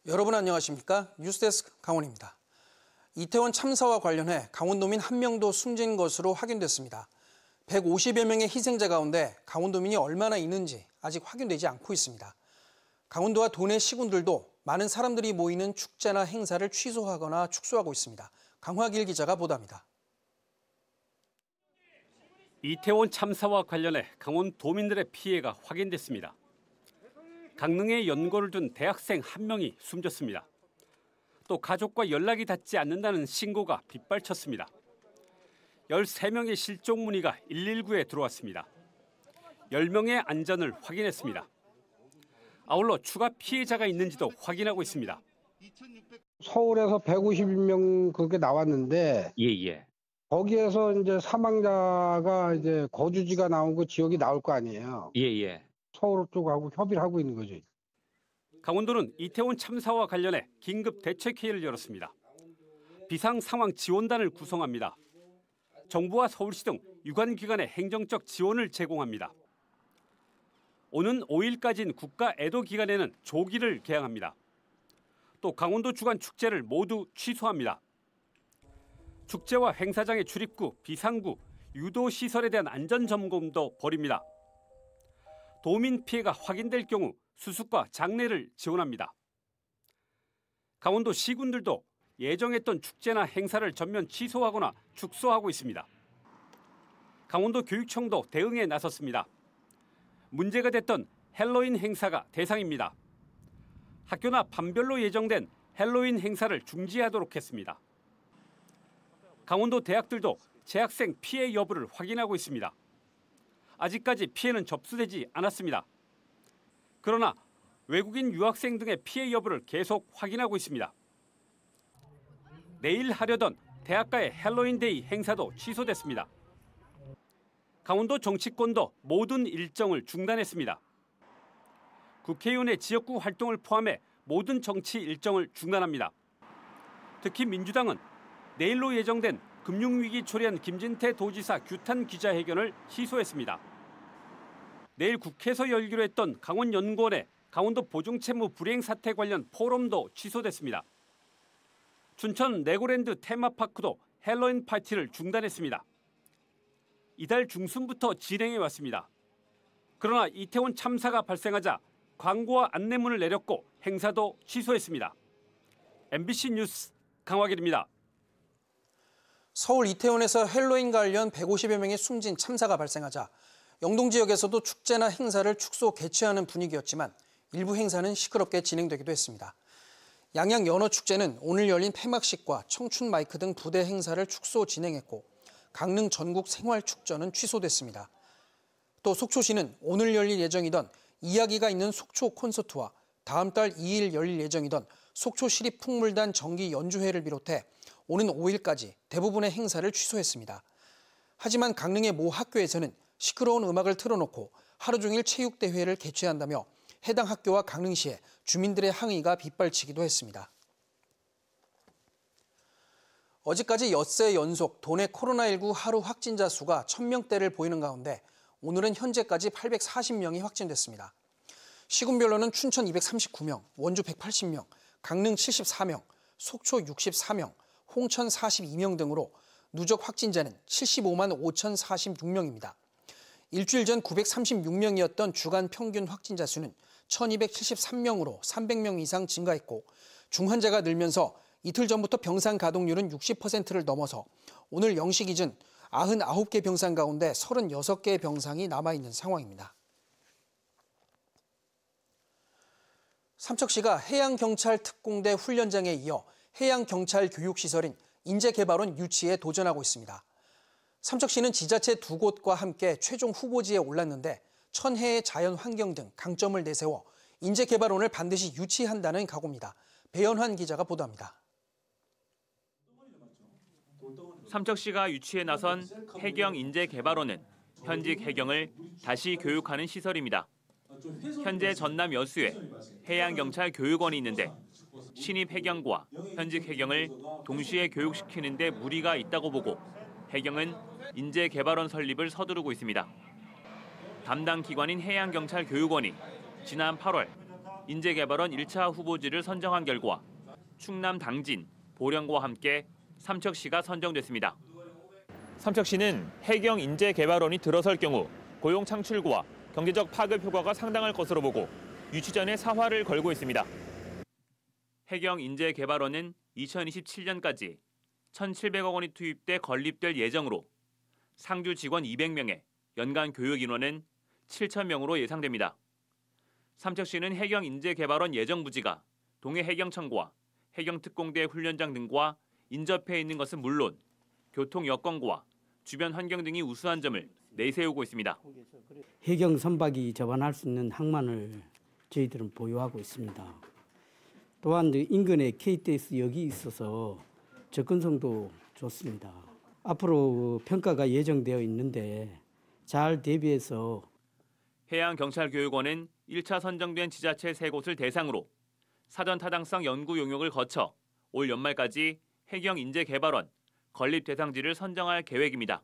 여러분 안녕하십니까? 뉴스데스크 강원입니다. 이태원 참사와 관련해 강원도민 1명도 숨진 것으로 확인됐습니다. 150여 명의 희생자 가운데 강원도민이 얼마나 있는지 아직 확인되지 않고 있습니다. 강원도와 도내 시군들도 많은 사람들이 모이는 축제나 행사를 취소하거나 축소하고 있습니다. 강화길 기자가 보도합니다. 이태원 참사와 관련해 강원도민들의 피해가 확인됐습니다. 강릉에 연고를 둔 대학생 1명이 숨졌습니다. 또 가족과 연락이 닿지 않는다는 신고가 빗발쳤습니다. 13명의 실종 문의가 119에 들어왔습니다. 10명의 안전을 확인했습니다. 아울러 추가 피해자가 있는지도 확인하고 있습니다. 서울에서 150명 그렇게 나왔는데 거기에서 이제 사망자가 이제 거주지가 나온 그 지역이 나올 거 아니에요. 서울 쪽하고 협의를 하고 있는 거죠. 강원도는 이태원 참사와 관련해 긴급 대책회의를 열었습니다. 비상상황지원단을 구성합니다. 정부와 서울시 등 유관기관에 행정적 지원을 제공합니다. 오는 5일까지인 국가 애도 기간에는 조기를 개항합니다. 또 강원도 주간 축제를 모두 취소합니다. 축제와 행사장의 출입구, 비상구, 유도시설에 대한 안전점검도 벌입니다. 도민 피해가 확인될 경우 수습과 장례를 지원합니다. 강원도 시군들도 예정했던 축제나 행사를 전면 취소하거나 축소하고 있습니다. 강원도 교육청도 대응에 나섰습니다. 문제가 됐던 헬로윈 행사가 대상입니다. 학교나 반별로 예정된 헬로윈 행사를 중지하도록 했습니다. 강원도 대학들도 재학생 피해 여부를 확인하고 있습니다. 아직까지 피해는 접수되지 않았습니다. 그러나 외국인 유학생 등의 피해 여부를 계속 확인하고 있습니다. 내일 하려던 대학가의 헬로윈데이 행사도 취소됐습니다. 강원도 정치권도 모든 일정을 중단했습니다. 국회의원의 지역구 활동을 포함해 모든 정치 일정을 중단합니다. 특히 민주당은 내일로 예정된 금융위기 초래한 김진태 도지사 규탄 기자회견을 취소했습니다. 내일 국회에서 열기로 했던 강원연구원의 강원도 보증채무 불이행 사태 관련 포럼도 취소됐습니다. 춘천 레고랜드 테마파크도 헬로윈 파티를 중단했습니다. 이달 중순부터 진행해 왔습니다. 그러나 이태원 참사가 발생하자 광고와 안내문을 내렸고 행사도 취소했습니다. MBC 뉴스 강화길입니다. 서울 이태원에서 헬로윈 관련 150여 명이 숨진 참사가 발생하자 영동 지역에서도 축제나 행사를 축소 개최하는 분위기였지만 일부 행사는 시끄럽게 진행되기도 했습니다. 양양 연어축제는 오늘 열린 폐막식과 청춘 마이크 등 부대 행사를 축소 진행했고 강릉 전국 생활축전은 취소됐습니다. 또 속초시는 오늘 열릴 예정이던 이야기가 있는 속초 콘서트와 다음 달 2일 열릴 예정이던 속초시립풍물단 정기 연주회를 비롯해 오는 5일까지 대부분의 행사를 취소했습니다. 하지만 강릉의 모 학교에서는 시끄러운 음악을 틀어놓고 하루 종일 체육대회를 개최한다며 해당 학교와 강릉시에 주민들의 항의가 빗발치기도 했습니다. 어제까지 엿새 연속 도내 코로나19 하루 확진자 수가 1000명대를 보이는 가운데 오늘은 현재까지 840명이 확진됐습니다. 시군별로는 춘천 239명, 원주 180명, 강릉 74명, 속초 64명, 홍천 42명 등으로 누적 확진자는 75만 5,046명입니다. 일주일 전 936명이었던 주간 평균 확진자 수는 1,273명으로 300명 이상 증가했고 중환자가 늘면서 이틀 전부터 병상 가동률은 60%를 넘어서 오늘 0시 기준 99개 병상 가운데 36개의 병상이 남아있는 상황입니다. 삼척시가 해양경찰특공대 훈련장에 이어 해양경찰 교육시설인 인재개발원 유치에 도전하고 있습니다. 삼척시는 지자체 2곳과 함께 최종 후보지에 올랐는데 천혜의 자연환경 등 강점을 내세워 인재개발원을 반드시 유치한다는 각오입니다. 배연환 기자가 보도합니다. 삼척시가 유치에 나선 해경인재개발원은 현직 해경을 다시 교육하는 시설입니다. 현재 전남 여수에 해양경찰 교육원이 있는데 신입 해경과 현직 해경을 동시에 교육시키는 데 무리가 있다고 보고 해경은 인재개발원 설립을 서두르고 있습니다. 담당 기관인 해양경찰 교육원이 지난 8월 인재개발원 1차 후보지를 선정한 결과 충남 당진, 보령과 함께 삼척시가 선정됐습니다. 삼척시는 해경 인재개발원이 들어설 경우 고용 창출과 경제적 파급 효과가 상당할 것으로 보고 유치 전에 사활을 걸고 있습니다. 해경 인재개발원은 2027년까지 1,700억 원이 투입돼 건립될 예정으로 상주 직원 200명에 연간 교육 인원은 7,000명으로 예상됩니다. 삼척시는 해경 인재개발원 예정 부지가 동해 해경청과 해경특공대 훈련장 등과 인접해 있는 것은 물론 교통 여건과 주변 환경 등이 우수한 점을 내세우고 있습니다. 해경 선박이 접안할 수 있는 항만을 저희들은 보유하고 있습니다. 또한 인근에 KTX역이 있어서 접근성도 좋습니다. 앞으로 평가가 예정되어 있는데 잘 대비해서 해양경찰교육원은 1차 선정된 지자체 3곳을 대상으로 사전 타당성 연구 용역을 거쳐 올 연말까지 해경 인재개발원 건립 대상지를 선정할 계획입니다.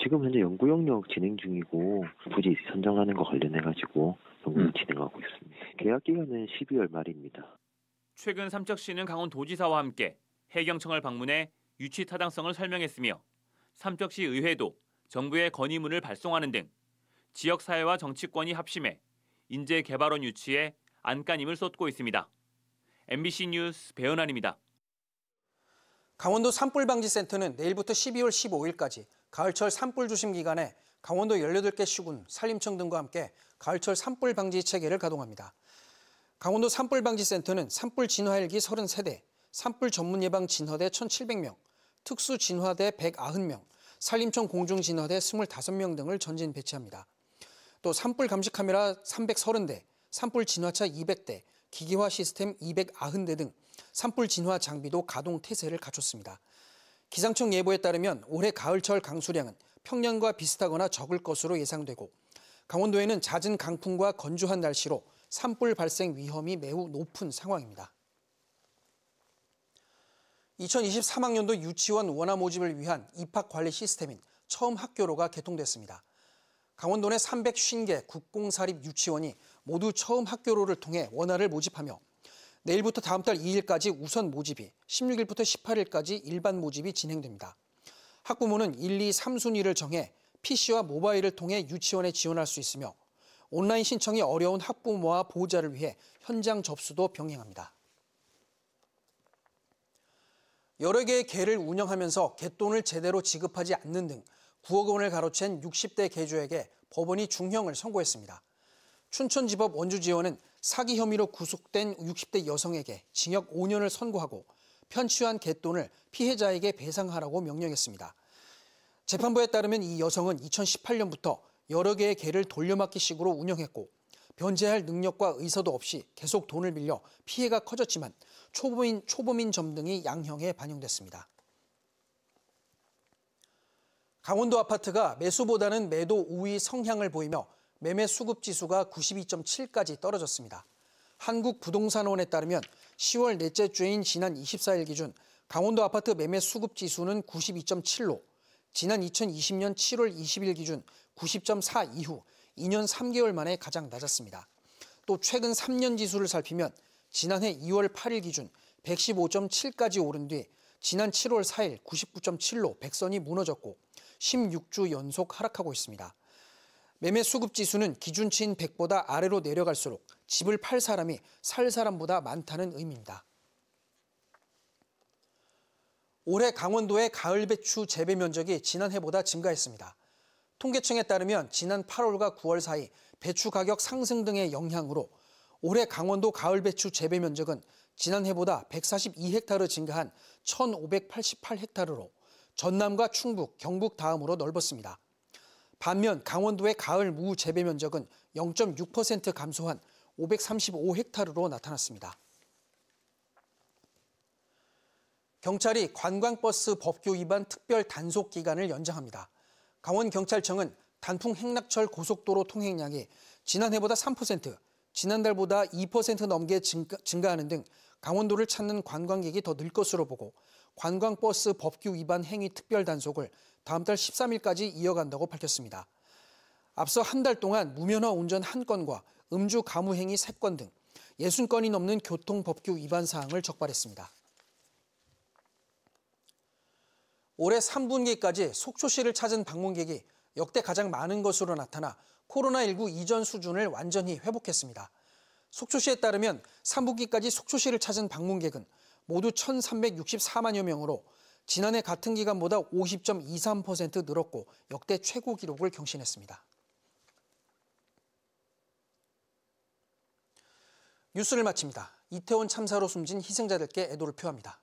지금 현재 연구 영역 진행 중이고 부지 선정하는 거 관련해가지고 연구를 진행하고 있습니다. 계약 기간은 12월 말입니다. 최근 삼척시는 강원도지사와 함께 해경청을 방문해 유치 타당성을 설명했으며 삼척시 의회도 정부에 건의문을 발송하는 등 지역사회와 정치권이 합심해 인재개발원 유치에 안간힘을 쏟고 있습니다. MBC 뉴스 배은환입니다. 강원도 산불방지센터는 내일부터 12월 15일까지 가을철 산불 조심 기간에 강원도 18개 시군, 산림청 등과 함께 가을철 산불 방지 체계를 가동합니다. 강원도 산불방지센터는 산불 진화 헬기 33대, 산불 전문 예방 진화대 1,700명, 특수 진화대 190명, 산림청 공중 진화대 25명 등을 전진 배치합니다. 또 산불 감시 카메라 330대, 산불 진화차 200대, 기기화 시스템 290대 등 산불 진화 장비도 가동 태세를 갖췄습니다. 기상청 예보에 따르면 올해 가을철 강수량은 평년과 비슷하거나 적을 것으로 예상되고 강원도에는 잦은 강풍과 건조한 날씨로 산불 발생 위험이 매우 높은 상황입니다. 2023학년도 유치원 원화 모집을 위한 입학 관리 시스템인 처음 학교로가 개통됐습니다. 강원도 내 350개 국공사립 유치원이 모두 처음 학교로를 통해 원화를 모집하며 내일부터 다음 달 2일까지 우선 모집이, 16일부터 18일까지 일반 모집이 진행됩니다. 학부모는 1, 2, 3순위를 정해 PC와 모바일을 통해 유치원에 지원할 수 있으며 온라인 신청이 어려운 학부모와 보호자를 위해 현장 접수도 병행합니다. 여러 개의 개를 운영하면서 갯돈을 제대로 지급하지 않는 등 9억 원을 가로챈 60대 개주에게 법원이 중형을 선고했습니다. 춘천지법 원주지원은 사기 혐의로 구속된 60대 여성에게 징역 5년을 선고하고 편취한 갯돈을 피해자에게 배상하라고 명령했습니다. 재판부에 따르면 이 여성은 2018년부터 여러 개의 개를 돌려막기식으로 운영했고 변제할 능력과 의사도 없이 계속 돈을 빌려 피해가 커졌지만 초범인 점 등이 양형에 반영됐습니다. 강원도 아파트가 매수보다는 매도 우위 성향을 보이며 매매 수급 지수가 92.7까지 떨어졌습니다. 한국부동산원에 따르면 10월 넷째 주인 지난 24일 기준 강원도 아파트 매매 수급 지수는 92.7로 지난 2020년 7월 20일 기준 90.4 이후 2년 3개월 만에 가장 낮았습니다. 또 최근 3년 지수를 살피면 지난해 2월 8일 기준 115.7까지 오른 뒤 지난 7월 4일 99.7로 백선이 무너졌고 16주 연속 하락하고 있습니다. 매매 수급 지수는 기준치인 100보다 아래로 내려갈수록 집을 팔 사람이 살 사람보다 많다는 의미입니다. 올해 강원도의 가을 배추 재배 면적이 지난해보다 증가했습니다. 통계청에 따르면 지난 8월과 9월 사이 배추 가격 상승 등의 영향으로 올해 강원도 가을 배추 재배 면적은 지난해보다 142헥타르 증가한 1,588헥타르로 전남과 충북, 경북 다음으로 넓었습니다. 반면 강원도의 가을 무 재배 면적은 0.6% 감소한 535헥타르로 나타났습니다. 경찰이 관광버스 법규 위반 특별 단속 기간을 연장합니다. 강원경찰청은 단풍 행락철 고속도로 통행량이 지난해보다 3%, 지난달보다 2% 넘게 증가하는 등 강원도를 찾는 관광객이 더 늘 것으로 보고 관광버스 법규 위반 행위 특별 단속을 다음 달 13일까지 이어간다고 밝혔습니다. 앞서 한 달 동안 무면허 운전 1건과 음주 가무 행위 3건 등 60건이 넘는 교통법규 위반 사항을 적발했습니다. 올해 3분기까지 속초시를 찾은 방문객이 역대 가장 많은 것으로 나타나 코로나19 이전 수준을 완전히 회복했습니다. 속초시에 따르면 3분기까지 속초시를 찾은 방문객은 모두 1,364만여 명으로 지난해 같은 기간보다 50.23% 늘었고 역대 최고 기록을 경신했습니다. 뉴스를 마칩니다. 이태원 참사로 숨진 희생자들께 애도를 표합니다.